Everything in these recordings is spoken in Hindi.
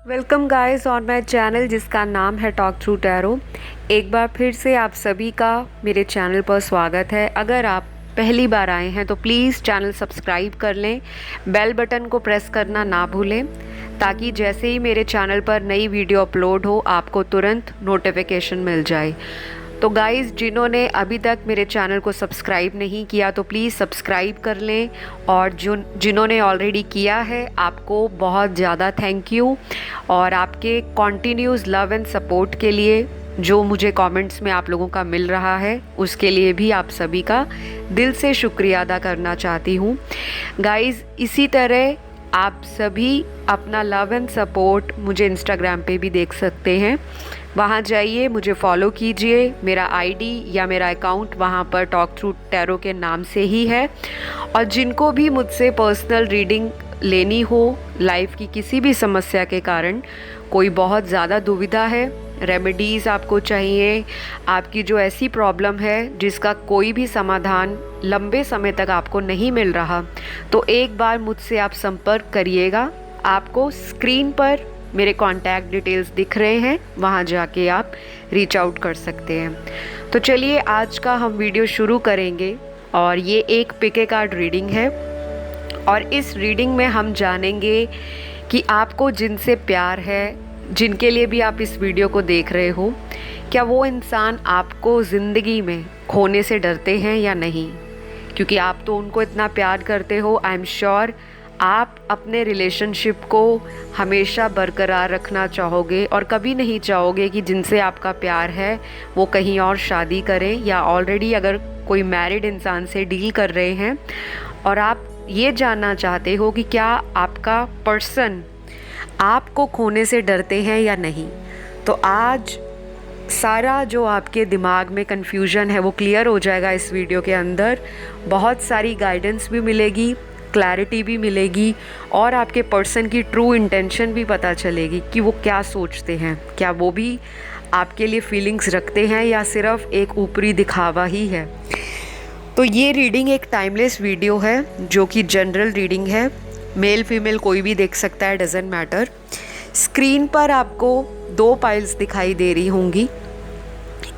Welcome guys on my channel जिसका नाम है टॉक थ्रू टैरो। एक बार फिर से आप सभी का मेरे चैनल पर स्वागत है। अगर आप पहली बार आए हैं तो प्लीज़ चैनल सब्सक्राइब कर लें, बेल बटन को प्रेस करना ना भूलें ताकि जैसे ही मेरे चैनल पर नई वीडियो अपलोड हो आपको तुरंत नोटिफिकेशन मिल जाए। तो गाइज़, जिन्होंने अभी तक मेरे चैनल को सब्सक्राइब नहीं किया तो प्लीज़ सब्सक्राइब कर लें, और जिन्होंने ऑलरेडी किया है आपको बहुत ज़्यादा थैंक यू। और आपके कॉन्टीन्यूज़ लव एंड सपोर्ट के लिए जो मुझे कमेंट्स में आप लोगों का मिल रहा है उसके लिए भी आप सभी का दिल से शुक्रिया अदा करना चाहती हूँ। गाइज़, इसी तरह आप सभी अपना लव एंड सपोर्ट मुझे इंस्टाग्राम पे भी देख सकते हैं। वहाँ जाइए, मुझे फॉलो कीजिए। मेरा आईडी या मेरा अकाउंट वहाँ पर टॉक थ्रू टैरो के नाम से ही है। और जिनको भी मुझसे पर्सनल रीडिंग लेनी हो लाइफ की किसी भी समस्या के कारण, कोई बहुत ज़्यादा दुविधा है, रेमेडीज़ आपको चाहिए, आपकी जो ऐसी प्रॉब्लम है जिसका कोई भी समाधान लंबे समय तक आपको नहीं मिल रहा, तो एक बार मुझसे आप संपर्क करिएगा। आपको स्क्रीन पर मेरे कॉन्टैक्ट डिटेल्स दिख रहे हैं, वहाँ जाके आप रीच आउट कर सकते हैं। तो चलिए आज का हम वीडियो शुरू करेंगे। और ये एक पिके कार्ड रीडिंग है, और इस रीडिंग में हम जानेंगे कि आपको जिनसे प्यार है, जिनके लिए भी आप इस वीडियो को देख रहे हो, क्या वो इंसान आपको ज़िंदगी में खोने से डरते हैं या नहीं। क्योंकि आप तो उनको इतना प्यार करते हो, आई एम श्योर आप अपने रिलेशनशिप को हमेशा बरकरार रखना चाहोगे और कभी नहीं चाहोगे कि जिनसे आपका प्यार है वो कहीं और शादी करें, या ऑलरेडी अगर कोई मैरिड इंसान से डील कर रहे हैं और आप ये जानना चाहते हो कि क्या आपका पर्सन आपको खोने से डरते हैं या नहीं। तो आज सारा जो आपके दिमाग में कन्फ्यूजन है वो क्लियर हो जाएगा इस वीडियो के अंदर। बहुत सारी गाइडेंस भी मिलेगी, क्लैरिटी भी मिलेगी, और आपके पर्सन की ट्रू इंटेंशन भी पता चलेगी कि वो क्या सोचते हैं। क्या वो भी आपके लिए फीलिंग्स रखते हैं या सिर्फ एक ऊपरी दिखावा ही है। तो ये रीडिंग एक टाइमलेस वीडियो है जो कि जनरल रीडिंग है, मेल फीमेल कोई भी देख सकता है, डजेंट मैटर। स्क्रीन पर आपको 2 पाइल्स दिखाई दे रही होंगी।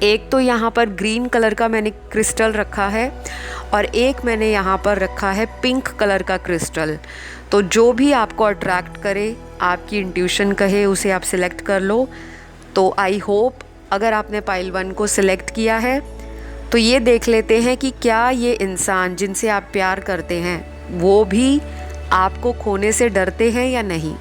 एक तो यहाँ पर ग्रीन कलर का मैंने क्रिस्टल रखा है और एक मैंने यहाँ पर रखा है पिंक कलर का क्रिस्टल। तो जो भी आपको अट्रैक्ट करे, आपकी इंट्यूशन कहे, उसे आप सिलेक्ट कर लो। तो आई होप अगर आपने पाइल 1 को सिलेक्ट किया है तो ये देख लेते हैं कि क्या ये इंसान जिनसे आप प्यार करते हैं वो भी आपको खोने से डरते हैं या नहीं।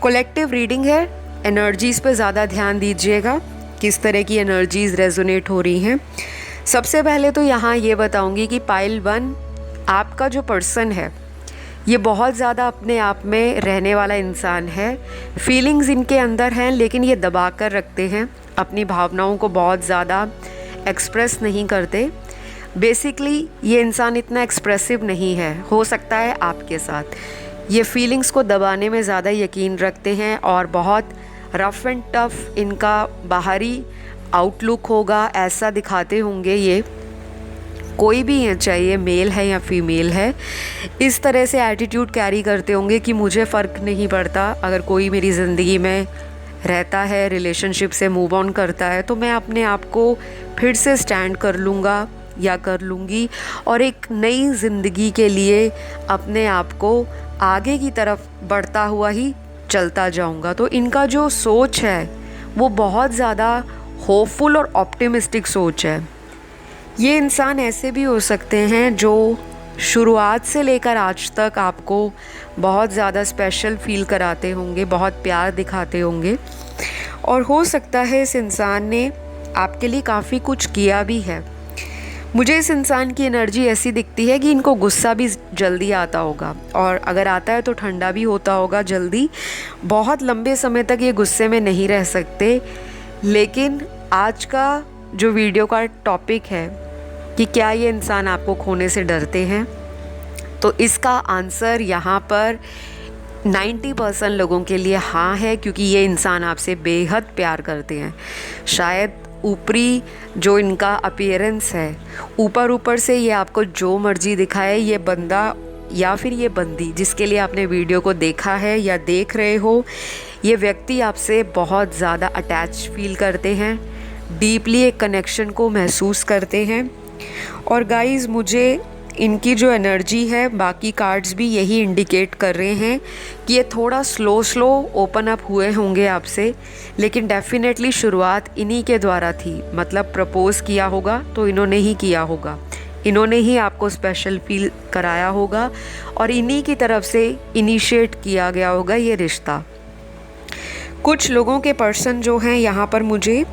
कलेक्टिव रीडिंग है, एनर्जीज़ पे ज़्यादा ध्यान दीजिएगा, किस तरह की एनर्जीज़ रेजोनेट हो रही हैं। सबसे पहले तो यहाँ ये बताऊँगी कि पाइल 1 आपका जो पर्सन है ये बहुत ज़्यादा अपने आप में रहने वाला इंसान है। फीलिंग्स इनके अंदर हैं लेकिन ये दबा कर रखते हैं, अपनी भावनाओं को बहुत ज़्यादा एक्सप्रेस नहीं करते। बेसिकली ये इंसान इतना एक्सप्रेसिव नहीं है, हो सकता है आपके साथ ये फीलिंग्स को दबाने में ज़्यादा यकीन रखते हैं और बहुत रफ़ एंड टफ़ इनका बाहरी आउटलुक होगा, ऐसा दिखाते होंगे ये। कोई भी है, चाहे ये मेल है या फीमेल है, इस तरह से एटीट्यूड कैरी करते होंगे कि मुझे फ़र्क नहीं पड़ता अगर कोई मेरी ज़िंदगी में रहता है, रिलेशनशिप से मूव ऑन करता है तो मैं अपने आप को फिर से स्टैंड कर लूँगा या कर लूँगी और एक नई ज़िंदगी के लिए अपने आप को आगे की तरफ बढ़ता हुआ ही चलता जाऊँगा। तो इनका जो सोच है वो बहुत ज़्यादा होपफुल और ऑप्टिमिस्टिक सोच है। ये इंसान ऐसे भी हो सकते हैं जो शुरुआत से लेकर आज तक आपको बहुत ज़्यादा स्पेशल फील कराते होंगे, बहुत प्यार दिखाते होंगे, और हो सकता है इस इंसान ने आपके लिए काफ़ी कुछ किया भी है। मुझे इस इंसान की एनर्जी ऐसी दिखती है कि इनको गुस्सा भी जल्दी आता होगा, और अगर आता है तो ठंडा भी होता होगा जल्दी। बहुत लंबे समय तक ये गुस्से में नहीं रह सकते। लेकिन आज का जो वीडियो का टॉपिक है कि क्या ये इंसान आपको खोने से डरते हैं, तो इसका आंसर यहाँ पर 90% लोगों के लिए हाँ है, क्योंकि ये इंसान आपसे बेहद प्यार करते हैं। शायद ऊपरी जो इनका अपीयरेंस है, ऊपर से ये आपको जो मर्जी दिखाए, ये बंदा या फिर ये बंदी जिसके लिए आपने वीडियो को देखा है या देख रहे हो, ये व्यक्ति आपसे बहुत ज़्यादा अटैच फील करते हैं, डीपली एक कनेक्शन को महसूस करते हैं। और गाइज़, मुझे इनकी जो एनर्जी है, बाकी कार्ड्स भी यही इंडिकेट कर रहे हैं कि ये थोड़ा स्लो ओपन अप हुए होंगे आपसे, लेकिन डेफिनेटली शुरुआत इन्हीं के द्वारा थी। मतलब प्रपोज़ किया होगा तो इन्होंने ही किया होगा, इन्होंने ही आपको स्पेशल फील कराया होगा और इन्हीं की तरफ से इनिशिएट किया गया होगा ये रिश्ता। कुछ लोगों के पर्सन जो हैं यहाँ पर मुझे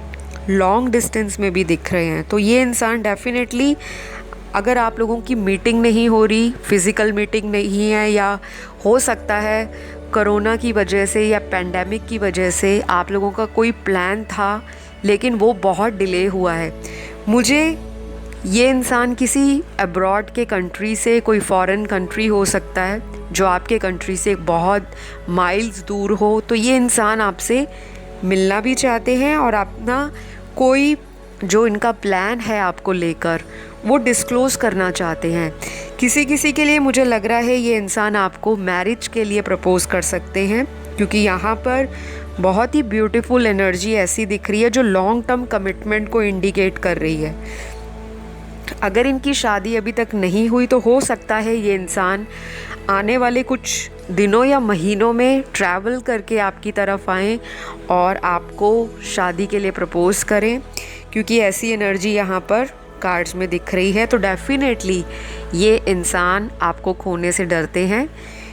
लॉन्ग डिस्टेंस में भी दिख रहे हैं, तो ये इंसान डेफिनेटली, अगर आप लोगों की मीटिंग नहीं हो रही, फिज़िकल मीटिंग नहीं है, या हो सकता है कोरोना की वजह से या पेंडेमिक की वजह से आप लोगों का कोई प्लान था लेकिन वो बहुत डिले हुआ है। मुझे ये इंसान किसी अब्रॉड के कंट्री से, कोई फॉरेन कंट्री हो सकता है जो आपके कंट्री से बहुत माइल्स दूर हो, तो ये इंसान आपसे मिलना भी चाहते हैं और अपना कोई जो इनका प्लान है आपको लेकर वो डिस्क्लोज़ करना चाहते हैं। किसी किसी के लिए मुझे लग रहा है ये इंसान आपको मैरिज के लिए प्रपोज़ कर सकते हैं, क्योंकि यहाँ पर बहुत ही ब्यूटीफुल एनर्जी ऐसी दिख रही है जो लॉन्ग टर्म कमिटमेंट को इंडिकेट कर रही है। अगर इनकी शादी अभी तक नहीं हुई तो हो सकता है ये इंसान आने वाले कुछ दिनों या महीनों में ट्रैवल करके आपकी तरफ आएँ और आपको शादी के लिए प्रपोज़ करें, क्योंकि ऐसी एनर्जी यहाँ पर कार्ड्स में दिख रही है। तो डेफिनेटली ये इंसान आपको खोने से डरते हैं,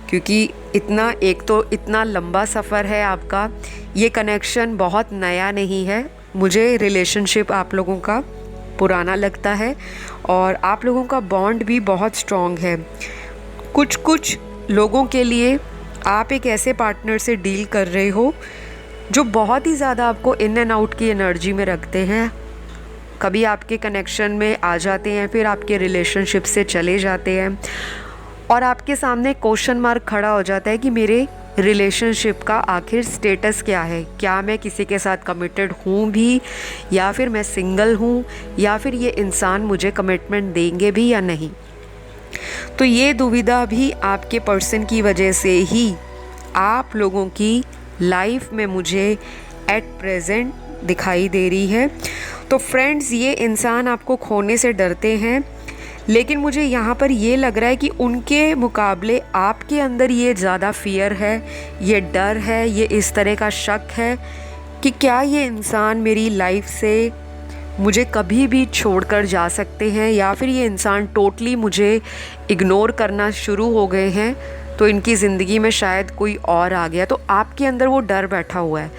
क्योंकि एक तो इतना लंबा सफ़र है आपका, ये कनेक्शन बहुत नया नहीं है। मुझे रिलेशनशिप आप लोगों का पुराना लगता है और आप लोगों का बॉन्ड भी बहुत स्ट्रॉन्ग है। कुछ लोगों के लिए आप एक ऐसे पार्टनर से डील कर रहे हो जो बहुत ही ज़्यादा आपको इन एंड आउट की एनर्जी में रखते हैं। कभी आपके कनेक्शन में आ जाते हैं, फिर आपके रिलेशनशिप से चले जाते हैं और आपके सामने क्वेश्चन मार्क खड़ा हो जाता है कि मेरे रिलेशनशिप का आखिर स्टेटस क्या है, क्या मैं किसी के साथ कमिटेड हूँ भी, या फिर मैं सिंगल हूँ, या फिर ये इंसान मुझे कमिटमेंट देंगे भी या नहीं। तो ये दुविधा भी आपके पर्सन की वजह से ही आप लोगों की लाइफ में मुझे एट प्रेजेंट दिखाई दे रही है। तो फ्रेंड्स, ये इंसान आपको खोने से डरते हैं, लेकिन मुझे यहाँ पर ये लग रहा है कि उनके मुकाबले आपके अंदर ये ज़्यादा फियर है, ये डर है, ये इस तरह का शक है कि क्या ये इंसान मेरी लाइफ से मुझे कभी भी छोड़कर जा सकते हैं, या फिर ये इंसान टोटली मुझे इग्नोर करना शुरू हो गए हैं, तो इनकी ज़िंदगी में शायद कोई और आ गया। तो आपके अंदर वो डर बैठा हुआ है।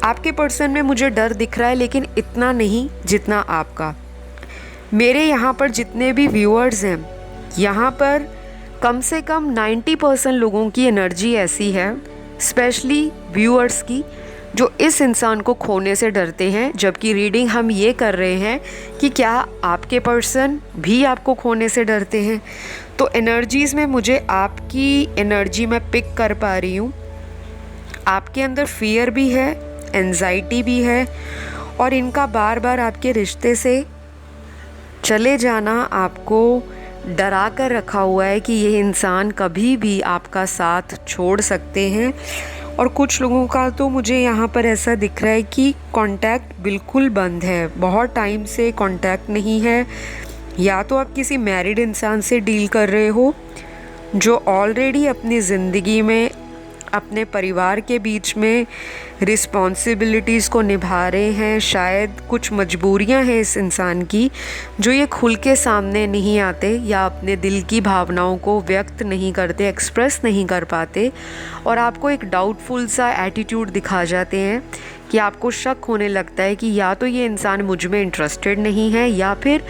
आपके पर्सन में मुझे डर दिख रहा है, लेकिन इतना नहीं जितना आपका। मेरे यहाँ पर जितने भी व्यूअर्स हैं, यहाँ पर कम से कम 90% लोगों की एनर्जी ऐसी है, स्पेशली व्यूअर्स की, जो इस इंसान को खोने से डरते हैं। जबकि रीडिंग हम ये कर रहे हैं कि क्या आपके पर्सन भी आपको खोने से डरते हैं। तो एनर्जीज़ में मुझे आपकी एनर्जी में पिक कर पा रही हूँ। आपके अंदर फियर भी है, एंजाइटी भी है, और इनका बार बार आपके रिश्ते से चले जाना आपको डरा कर रखा हुआ है कि ये इंसान कभी भी आपका साथ छोड़ सकते हैं। और कुछ लोगों का तो मुझे यहाँ पर ऐसा दिख रहा है कि कांटेक्ट बिल्कुल बंद है, बहुत टाइम से कांटेक्ट नहीं है। या तो आप किसी मैरिड इंसान से डील कर रहे हो जो ऑलरेडी अपनी ज़िंदगी में अपने परिवार के बीच में रिस्पॉन्सिबिलिटीज़ को निभा रहे हैं। शायद कुछ मजबूरियां हैं इस इंसान की जो ये खुल के सामने नहीं आते, या अपने दिल की भावनाओं को व्यक्त नहीं करते, एक्सप्रेस नहीं कर पाते, और आपको एक डाउटफुल सा एटीट्यूड दिखा जाते हैं कि आपको शक होने लगता है कि या तो ये इंसान मुझ में इंटरेस्टेड नहीं है, या फिर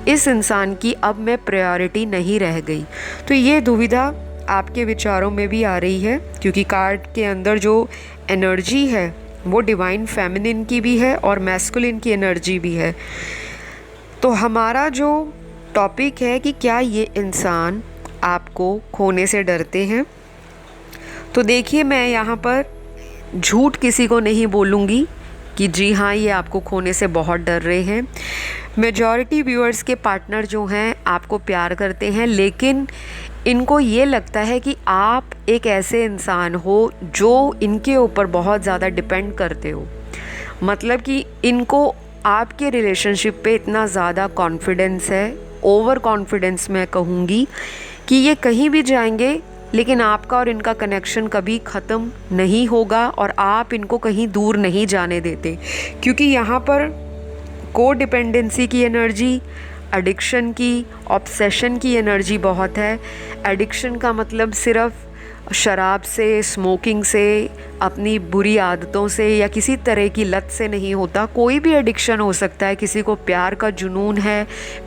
इस इंसान की अब मैं प्रायोरिटी नहीं रह गई। तो ये दुविधा आपके विचारों में भी आ रही है, क्योंकि कार्ड के अंदर जो एनर्जी है वो डिवाइन फेमिनिन की भी है और मैस्कुलिन की एनर्जी भी है। तो हमारा जो टॉपिक है कि क्या ये इंसान आपको खोने से डरते हैं, तो देखिए, मैं यहाँ पर झूठ किसी को नहीं बोलूँगी कि जी हाँ ये आपको खोने से बहुत डर रहे हैं। मेजॉरिटी व्यूअर्स के पार्टनर जो हैं आपको प्यार करते हैं, लेकिन इनको ये लगता है कि आप एक ऐसे इंसान हो जो इनके ऊपर बहुत ज़्यादा डिपेंड करते हो। मतलब कि इनको आपके रिलेशनशिप पे इतना ज़्यादा कॉन्फिडेंस है, ओवर कॉन्फिडेंस मैं कहूँगी, कि ये कहीं भी जाएंगे लेकिन आपका और इनका कनेक्शन कभी ख़त्म नहीं होगा और आप इनको कहीं दूर नहीं जाने देते, क्योंकि यहाँ पर को डिपेंडेंसी की एनर्जी, एडिक्शन की, ऑब्सेशन की एनर्जी बहुत है। एडिक्शन का मतलब सिर्फ शराब से, स्मोकिंग से, अपनी बुरी आदतों से या किसी तरह की लत से नहीं होता। कोई भी एडिक्शन हो सकता है। किसी को प्यार का जुनून है,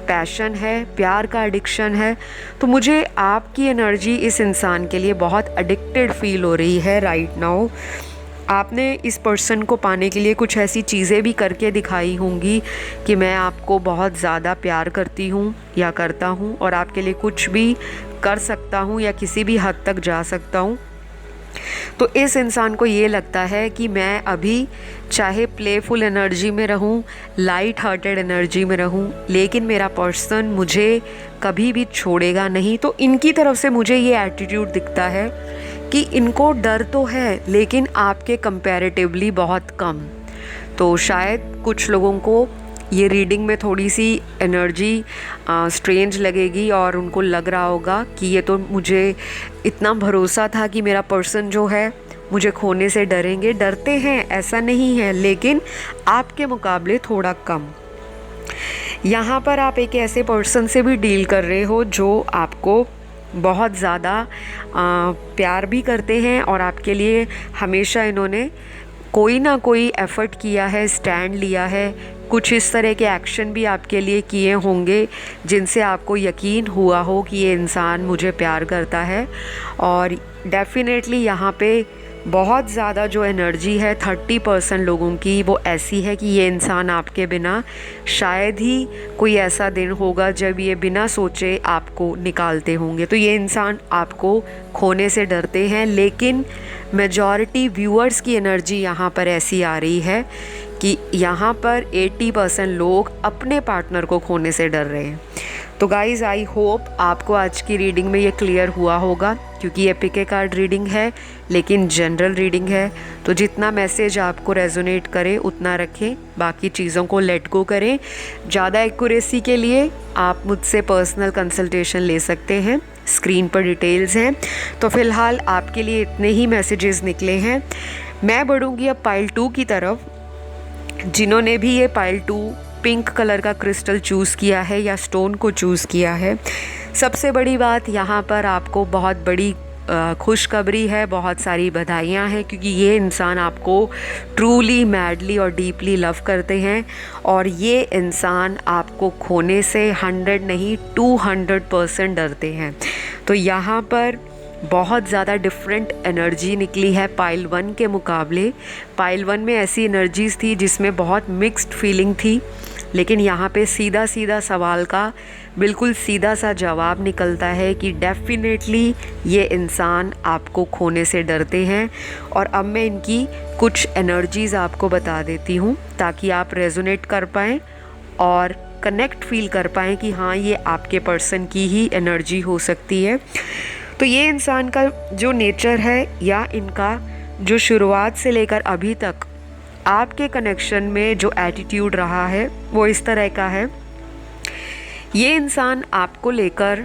पैशन है, प्यार का एडिक्शन है। तो मुझे आपकी एनर्जी इस इंसान के लिए बहुत एडिक्टेड फील हो रही है राइट नाउ। आपने इस पर्सन को पाने के लिए कुछ ऐसी चीज़ें भी करके दिखाई होंगी कि मैं आपको बहुत ज़्यादा प्यार करती हूँ या करता हूँ और आपके लिए कुछ भी कर सकता हूँ या किसी भी हद तक जा सकता हूँ। तो इस इंसान को ये लगता है कि मैं अभी चाहे प्लेफुल एनर्जी में रहूं, लाइट हार्टेड एनर्जी में रहूं, लेकिन मेरा पर्सन मुझे कभी भी छोड़ेगा नहीं। तो इनकी तरफ से मुझे ये एटीट्यूड दिखता है कि इनको डर तो है लेकिन आपके कंपैरेटिवली बहुत कम। तो शायद कुछ लोगों को ये रीडिंग में थोड़ी सी एनर्जी स्ट्रेंज लगेगी और उनको लग रहा होगा कि ये तो मुझे इतना भरोसा था कि मेरा पर्सन जो है मुझे खोने से डरेंगे। डरते हैं ऐसा नहीं है, लेकिन आपके मुकाबले थोड़ा कम। यहाँ पर आप एक ऐसे पर्सन से भी डील कर रहे हो जो आपको बहुत ज़्यादा प्यार भी करते हैं और आपके लिए हमेशा इन्होंने कोई ना कोई एफ़र्ट किया है, स्टैंड लिया है। कुछ इस तरह के एक्शन भी आपके लिए किए होंगे जिनसे आपको यकीन हुआ हो कि ये इंसान मुझे प्यार करता है। और डेफिनेटली यहाँ पे बहुत ज़्यादा जो एनर्जी है 30% लोगों की वो ऐसी है कि ये इंसान आपके बिना शायद ही कोई ऐसा दिन होगा जब ये बिना सोचे आपको निकालते होंगे। तो ये इंसान आपको खोने से डरते हैं, लेकिन मेजॉरिटी व्यूअर्स की एनर्जी यहाँ पर ऐसी आ रही है कि यहाँ पर 80% लोग अपने पार्टनर को खोने से डर रहे हैं। तो गाइज़, आई होप आपको आज की रीडिंग में ये क्लियर हुआ होगा, क्योंकि ये पिके कार्ड रीडिंग है लेकिन जनरल रीडिंग है। तो जितना मैसेज आपको रेजोनेट करे उतना रखें, बाकी चीज़ों को लेट गो करें। ज़्यादा एक्यूरेसी के लिए आप मुझसे पर्सनल कंसल्टेशन ले सकते हैं, स्क्रीन पर डिटेल्स हैं। तो फ़िलहाल आपके लिए इतने ही मैसेजेस निकले हैं। मैं बढ़ूँगी अब पाइल 2 की तरफ। जिन्होंने भी ये पाइल 2 पिंक कलर का क्रिस्टल चूज़ किया है या स्टोन को चूज़ किया है, सबसे बड़ी बात यहाँ पर आपको बहुत बड़ी खुशखबरी है, बहुत सारी बधाइयाँ हैं, क्योंकि ये इंसान आपको ट्रूली, मैडली और डीपली लव करते हैं और ये इंसान आपको खोने से 100 नहीं 200% डरते हैं। तो यहाँ पर बहुत ज़्यादा डिफरेंट एनर्जी निकली है पाइल 1 के मुकाबले। पाइल 1 में ऐसी एनर्जीज़ थी जिसमें बहुत मिक्स्ड फीलिंग थी, लेकिन यहाँ पे सीधा सीधा सवाल का बिल्कुल सीधा सा जवाब निकलता है कि डेफिनेटली ये इंसान आपको खोने से डरते हैं। और अब मैं इनकी कुछ एनर्जीज़ आपको बता देती हूँ ताकि आप रेजोनेट कर पाएँ और कनेक्ट फील कर पाएँ कि हाँ, ये आपके पर्सन की ही एनर्जी हो सकती है। तो ये इंसान का जो नेचर है या इनका जो शुरुआत से लेकर अभी तक आपके कनेक्शन में जो एटीट्यूड रहा है वो इस तरह का है। ये इंसान आपको लेकर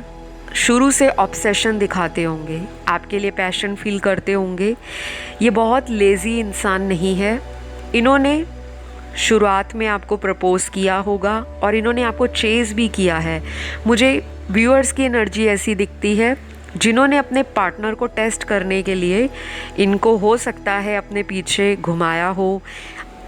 शुरू से ऑब्सेशन दिखाते होंगे, आपके लिए पैशन फील करते होंगे। ये बहुत लेज़ी इंसान नहीं है। इन्होंने शुरुआत में आपको प्रपोज़ किया होगा और इन्होंने आपको चेज़ भी किया है। मुझे व्यूअर्स की एनर्जी ऐसी दिखती है जिन्होंने अपने पार्टनर को टेस्ट करने के लिए इनको हो सकता है अपने पीछे घुमाया हो,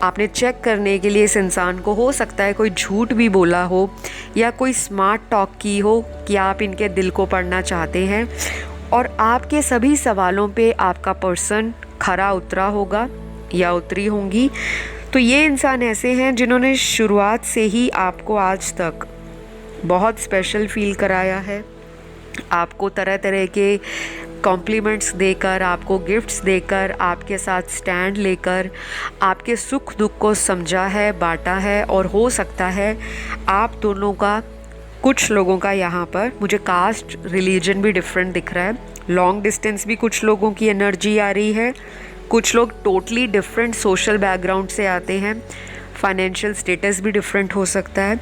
आपने चेक करने के लिए इस इंसान को हो सकता है कोई झूठ भी बोला हो या कोई स्मार्ट टॉक की हो कि आप इनके दिल को पढ़ना चाहते हैं और आपके सभी सवालों पे आपका पर्सन खरा उतरा होगा या उतरी होंगी। तो ये इंसान ऐसे हैं जिन्होंने शुरुआत से ही आपको आज तक बहुत स्पेशल फील कराया है, आपको तरह तरह के कॉम्प्लीमेंट्स देकर, आपको गिफ्ट्स देकर, आपके साथ स्टैंड लेकर, आपके सुख दुख को समझा है, बांटा है और हो सकता है आप दोनों का कुछ लोगों का यहाँ पर मुझे कास्ट रिलीजन भी डिफरेंट दिख रहा है। लॉन्ग डिस्टेंस भी कुछ लोगों की एनर्जी आ रही है। कुछ लोग टोटली डिफरेंट सोशल बैकग्राउंड से आते हैं। फाइनेंशियल स्टेटस भी डिफरेंट हो सकता है,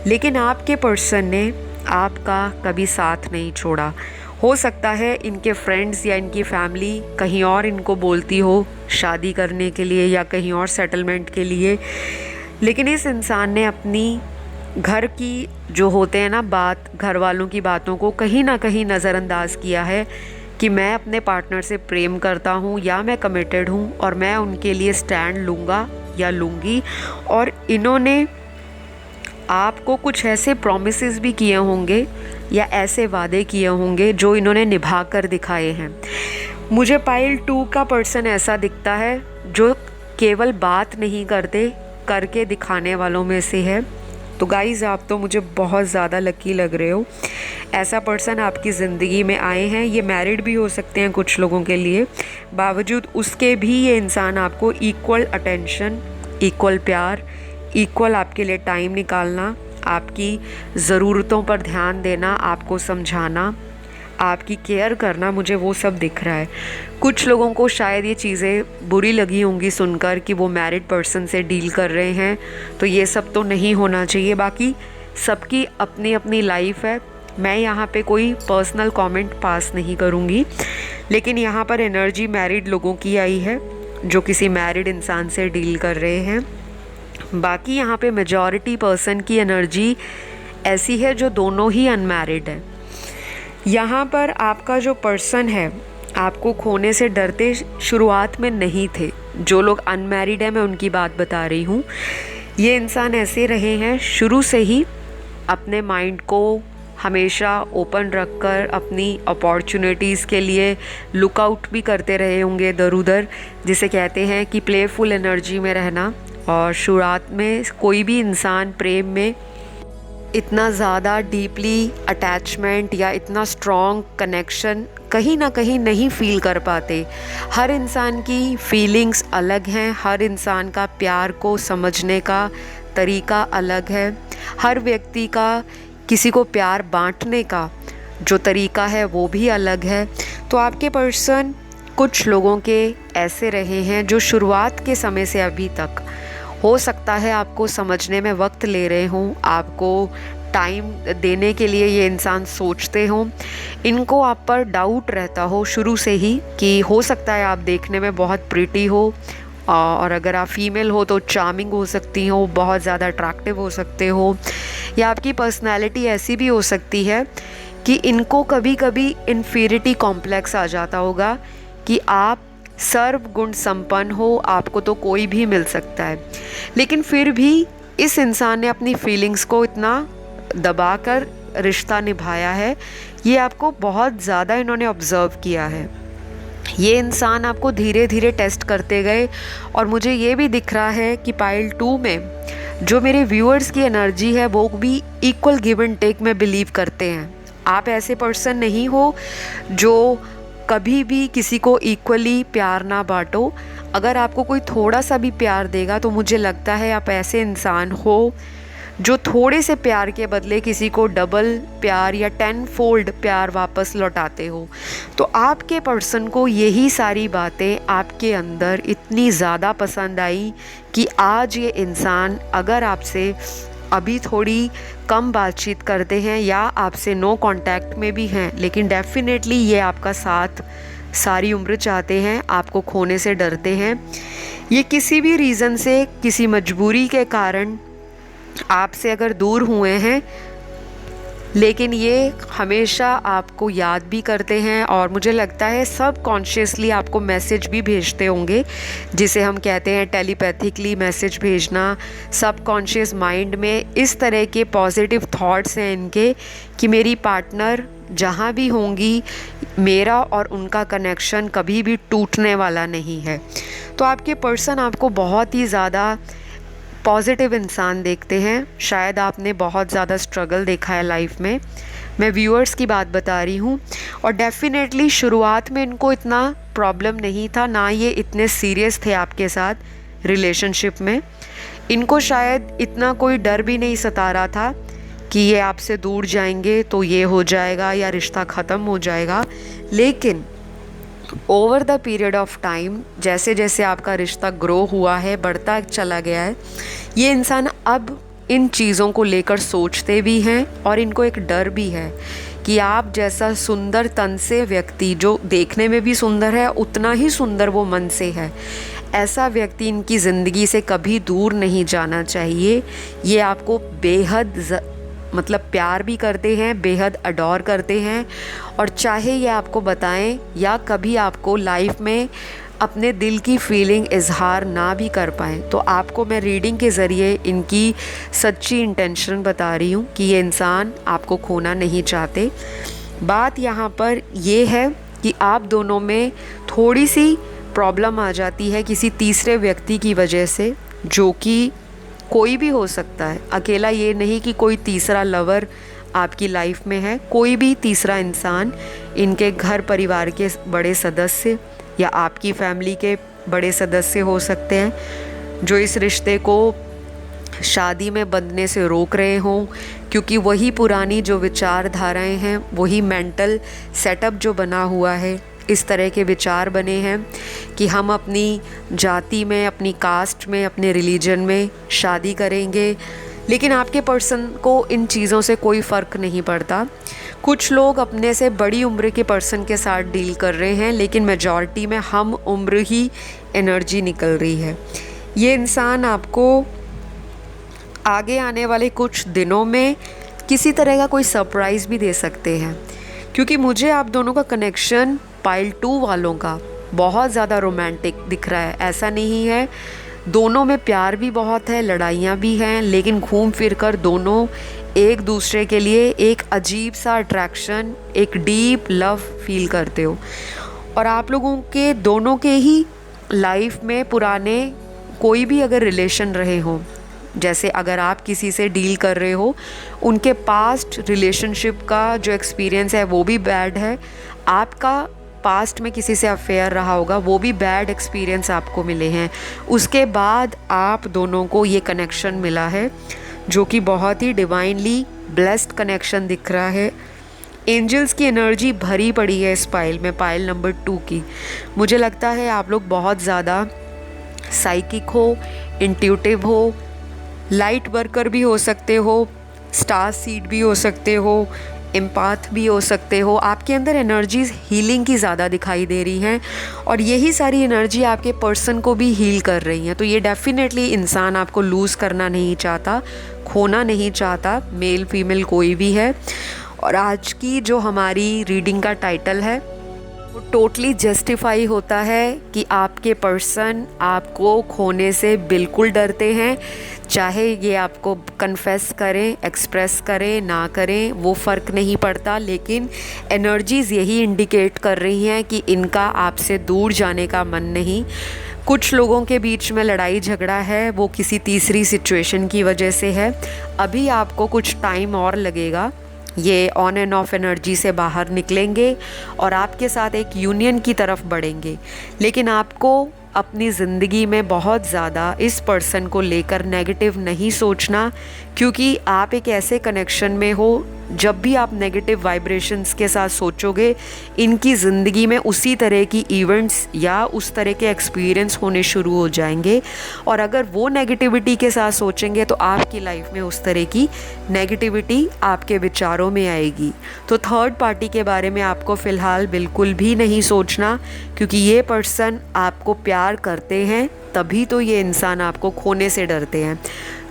लेकिन आपके पर्सन ने आपका कभी साथ नहीं छोड़ा। हो सकता है इनके फ्रेंड्स या इनकी फैमिली कहीं और इनको बोलती हो शादी करने के लिए या कहीं और सेटलमेंट के लिए, लेकिन इस इंसान ने अपनी घर की जो होते हैं ना बात, घर वालों की बातों को कहीं ना कहीं नज़रअंदाज किया है कि मैं अपने पार्टनर से प्रेम करता हूँ या मैं कमिटेड हूँ और मैं उनके लिए स्टैंड लूँगा या लूँगी। और इन्होंने आपको कुछ ऐसे प्रॉमिसेस भी किए होंगे या ऐसे वादे किए होंगे जो इन्होंने निभा कर दिखाए हैं। मुझे पाइल 2 का पर्सन ऐसा दिखता है जो केवल बात नहीं करते, करके दिखाने वालों में से है। तो गाइज़, आप तो मुझे बहुत ज़्यादा लकी लग रहे हो। ऐसा पर्सन आपकी ज़िंदगी में आए हैं। ये मैरिड भी हो सकते हैं कुछ लोगों के लिए, बावजूद उसके भी ये इंसान आपको इक्वल अटेंशन, इक्वल प्यार, इक्वल आपके लिए टाइम निकालना, आपकी ज़रूरतों पर ध्यान देना, आपको समझाना, आपकी केयर करना, मुझे वो सब दिख रहा है। कुछ लोगों को शायद ये चीज़ें बुरी लगी होंगी सुनकर कि वो मैरिड पर्सन से डील कर रहे हैं, तो ये सब तो नहीं होना चाहिए। बाकी सबकी अपनी अपनी लाइफ है। मैं यहाँ पे कोई पर्सनल कमेंट पास नहीं करूँगी, लेकिन यहाँ पर एनर्जी मैरिड लोगों की आई है जो किसी मैरिड इंसान से डील कर रहे हैं। बाकी यहाँ पे मेजॉरिटी पर्सन की एनर्जी ऐसी है जो दोनों ही अनमैरिड है। यहाँ पर आपका जो पर्सन है आपको खोने से डरते शुरुआत में नहीं थे। जो लोग अनमैरिड हैं मैं उनकी बात बता रही हूँ। ये इंसान ऐसे रहे हैं शुरू से ही, अपने माइंड को हमेशा ओपन रखकर अपनी अपॉर्चुनिटीज़ के लिए लुकआउट भी करते रहे होंगे इधर उधर, जिसे कहते हैं कि प्लेफुल एनर्जी में रहना। और शुरुआत में कोई भी इंसान प्रेम में इतना ज़्यादा डीपली अटैचमेंट या इतना स्ट्रॉन्ग कनेक्शन कहीं ना कहीं नहीं फील कर पाते। हर इंसान की फीलिंग्स अलग हैं, हर इंसान का प्यार को समझने का तरीका अलग है, हर व्यक्ति का किसी को प्यार बांटने का जो तरीका है वो भी अलग है। तो आपके पर्सन कुछ लोगों के ऐसे रहे हैं जो शुरुआत के समय से अभी तक, हो सकता है आपको समझने में वक्त ले रहे हों, आपको टाइम देने के लिए ये इंसान सोचते हों, इनको आप पर डाउट रहता हो शुरू से ही कि हो सकता है आप देखने में बहुत प्रिटी हो, और अगर आप फीमेल हो तो चार्मिंग हो सकती हो, बहुत ज़्यादा अट्रैक्टिव हो सकते हो, या आपकी पर्सनैलिटी ऐसी भी हो सकती है कि इनको कभी कभी इन्फीरिटी कॉम्प्लेक्स आ जाता होगा कि आप सर्व गुण संपन्न हो, आपको तो कोई भी मिल सकता है। लेकिन फिर भी इस इंसान ने अपनी फीलिंग्स को इतना दबाकर रिश्ता निभाया है। ये आपको बहुत ज़्यादा इन्होंने ऑब्ज़र्व किया है। ये इंसान आपको धीरे धीरे टेस्ट करते गए। और मुझे ये भी दिख रहा है कि पाइल 2 में जो मेरे व्यूअर्स की एनर्जी है वो भी इक्वल गिव एंड टेक में बिलीव करते हैं। आप ऐसे पर्सन नहीं हो जो कभी भी किसी को इक्वली प्यार ना बांटो। अगर आपको कोई थोड़ा सा भी प्यार देगा तो मुझे लगता है आप ऐसे इंसान हो जो थोड़े से प्यार के बदले किसी को डबल प्यार या 10 फोल्ड प्यार वापस लौटाते हो। तो आपके पर्सन को यही सारी बातें आपके अंदर इतनी ज़्यादा पसंद आई कि आज ये इंसान अगर आपसे अभी थोड़ी कम बातचीत करते हैं या आपसे नो कांटेक्ट में भी हैं, लेकिन डेफिनेटली ये आपका साथ सारी उम्र चाहते हैं, आपको खोने से डरते हैं। ये किसी भी रीज़न से, किसी मजबूरी के कारण आपसे अगर दूर हुए हैं, लेकिन ये हमेशा आपको याद भी करते हैं और मुझे लगता है सब कॉन्शियसली आपको मैसेज भी भेजते होंगे, जिसे हम कहते हैं टेलीपैथिकली मैसेज भेजना। सब कॉन्शियस माइंड में इस तरह के पॉजिटिव थॉट्स हैं इनके कि मेरी पार्टनर जहाँ भी होंगी मेरा और उनका कनेक्शन कभी भी टूटने वाला नहीं है। तो आपके पर्सन आपको बहुत ही ज़्यादा पॉजिटिव इंसान देखते हैं। शायद आपने बहुत ज़्यादा स्ट्रगल देखा है लाइफ में, मैं व्यूअर्स की बात बता रही हूँ। और डेफिनेटली शुरुआत में इनको इतना प्रॉब्लम नहीं था, ना ये इतने सीरियस थे आपके साथ रिलेशनशिप में। इनको शायद इतना कोई डर भी नहीं सता रहा था कि ये आपसे दूर जाएंगे तो ये हो जाएगा या रिश्ता ख़त्म हो जाएगा, लेकिन over the period of time जैसे जैसे आपका रिश्ता ग्रो हुआ है, बढ़ता चला गया है, ये इंसान अब इन चीज़ों को लेकर सोचते भी हैं और इनको एक डर भी है कि आप जैसा सुंदर तन से व्यक्ति, जो देखने में भी सुंदर है उतना ही सुंदर वो मन से है, ऐसा व्यक्ति इनकी ज़िंदगी से कभी दूर नहीं जाना चाहिए। ये आपको बेहद मतलब प्यार भी करते हैं, बेहद अडोर करते हैं, और चाहे ये आपको बताएं या कभी आपको लाइफ में अपने दिल की फीलिंग इजहार ना भी कर पाएँ, तो आपको मैं रीडिंग के ज़रिए इनकी सच्ची इंटेंशन बता रही हूँ कि ये इंसान आपको खोना नहीं चाहते। बात यहाँ पर ये है कि आप दोनों में थोड़ी सी प्रॉब्लम आ जाती है किसी तीसरे व्यक्ति की वजह से, जो कि कोई भी हो सकता है, अकेला ये नहीं कि कोई तीसरा लवर आपकी लाइफ में है, कोई भी तीसरा इंसान, इनके घर परिवार के बड़े सदस्य या आपकी फैमिली के बड़े सदस्य हो सकते हैं, जो इस रिश्ते को शादी में बंधने से रोक रहे हों, क्योंकि वही पुरानी जो विचारधाराएं हैं, वही मेंटल सेटअप जो बना हुआ है, इस तरह के विचार बने हैं कि हम अपनी जाति में, अपनी कास्ट में, अपने रिलीजन में शादी करेंगे, लेकिन आपके पर्सन को इन चीज़ों से कोई फ़र्क नहीं पड़ता। कुछ लोग अपने से बड़ी उम्र के पर्सन के साथ डील कर रहे हैं, लेकिन मेजॉरिटी में हम उम्र ही एनर्जी निकल रही है। ये इंसान आपको आगे आने वाले कुछ दिनों में किसी तरह का कोई सरप्राइज़ भी दे सकते हैं, क्योंकि मुझे आप दोनों का कनेक्शन पाइल 2 वालों का बहुत ज़्यादा रोमांटिक दिख रहा है। ऐसा नहीं है, दोनों में प्यार भी बहुत है, लड़ाइयाँ भी हैं, लेकिन घूम फिर कर दोनों एक दूसरे के लिए एक अजीब सा अट्रैक्शन, एक डीप लव फील करते हो। और आप लोगों के दोनों के ही लाइफ में पुराने कोई भी अगर रिलेशन रहे हों, जैसे अगर आप किसी से डील कर रहे हो, उनके पास्ट रिलेशनशिप का जो एक्सपीरियंस है वो भी बैड है, आपका पास्ट में किसी से अफेयर रहा होगा, वो भी बैड एक्सपीरियंस आपको मिले हैं, उसके बाद आप दोनों को ये कनेक्शन मिला है जो कि बहुत ही डिवाइनली ब्लेस्ड कनेक्शन दिख रहा है। एंजल्स की एनर्जी भरी पड़ी है इस पाइल में, पाइल नंबर 2 की। मुझे लगता है आप लोग बहुत ज़्यादा साइकिक हो, इंट्यूटिव हो, लाइट वर्कर भी हो सकते हो, स्टार सीड भी हो सकते हो, एम्पाथ भी हो सकते हो। आपके अंदर एनर्जीज हीलिंग की ज़्यादा दिखाई दे रही हैं, और यही सारी एनर्जी आपके पर्सन को भी हील कर रही हैं। तो ये डेफिनेटली इंसान आपको लूज़ करना नहीं चाहता, खोना नहीं चाहता, मेल फीमेल कोई भी है। और आज की जो हमारी रीडिंग का टाइटल है वो टोटली जस्टिफाई होता है कि आपके पर्सन आपको खोने से बिल्कुल डरते हैं, चाहे ये आपको कन्फेस करें, एक्सप्रेस करें, ना करें, वो फ़र्क नहीं पड़ता, लेकिन एनर्जीज़ यही इंडिकेट कर रही हैं कि इनका आपसे दूर जाने का मन नहीं। कुछ लोगों के बीच में लड़ाई झगड़ा है, वो किसी तीसरी सिचुएशन की वजह से है। अभी आपको कुछ टाइम और लगेगा, ये ऑन एंड ऑफ एनर्जी से बाहर निकलेंगे और आपके साथ एक यूनियन की तरफ बढ़ेंगे। लेकिन आपको अपनी ज़िंदगी में बहुत ज़्यादा इस पर्सन को लेकर नेगेटिव नहीं सोचना, क्योंकि आप एक ऐसे कनेक्शन में हो, जब भी आप नेगेटिव वाइब्रेशंस के साथ सोचोगे, इनकी ज़िंदगी में उसी तरह की इवेंट्स या उस तरह के एक्सपीरियंस होने शुरू हो जाएंगे। और अगर वो नेगेटिविटी के साथ सोचेंगे तो आपकी लाइफ में उस तरह की नेगेटिविटी आपके विचारों में आएगी। तो थर्ड पार्टी के बारे में आपको फ़िलहाल बिल्कुल भी नहीं सोचना, क्योंकि ये पर्सन आपको प्यार करते हैं, तभी तो ये इंसान आपको खोने से डरते हैं।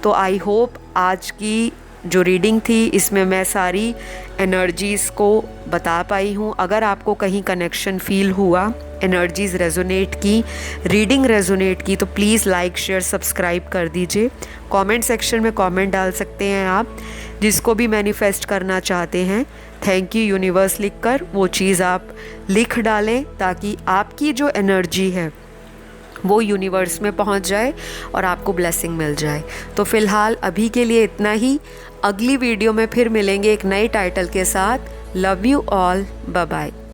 तो आई होप आज की जो रीडिंग थी इसमें मैं सारी एनर्जीज़ को बता पाई हूँ। अगर आपको कहीं कनेक्शन फील हुआ, एनर्जीज़ रेजोनेट की, रीडिंग रेजोनेट की, तो प्लीज़ लाइक शेयर सब्सक्राइब कर दीजिए। कमेंट सेक्शन में कमेंट डाल सकते हैं आप, जिसको भी मैनिफेस्ट करना चाहते हैं थैंक यू यूनिवर्स लिखकर वो चीज़ आप लिख डालें, ताकि आपकी जो एनर्जी है वो यूनिवर्स में पहुंच जाए और आपको ब्लेसिंग मिल जाए। तो फ़िलहाल अभी के लिए इतना ही। अगली वीडियो में फिर मिलेंगे एक नए टाइटल के साथ। Love you all, bye bye.